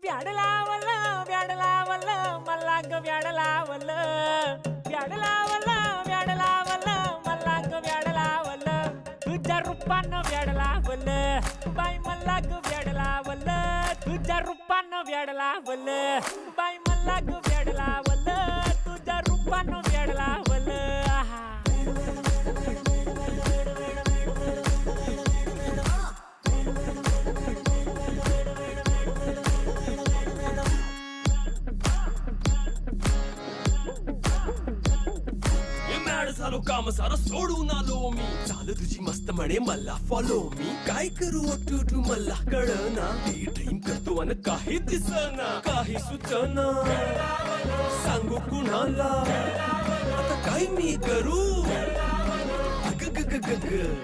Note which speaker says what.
Speaker 1: व्याड लावलं व्याड लावलं मला ग व्याड लावलं व्याड लावलं व्याड लावलं मला ग व्याड लावलं तुझ्या रूपानं व्याड लावलं बाई मला ग व्याड लावलं तुझ्या रूपानं व्याड लावलं बाई मला ग व्याड लावलं तुझ्या रूपानं व्याड लावलं आहा
Speaker 2: झालो काम सारं सोडून आलो मी चाल तुझी मस्त म्हणे मला फॉलो मी काय करू टू मला कळना ती ड्रीम करतो अन काही दिसना काही सुचना सांगू कुणाला आता काय मी करू ग ग ग ग ग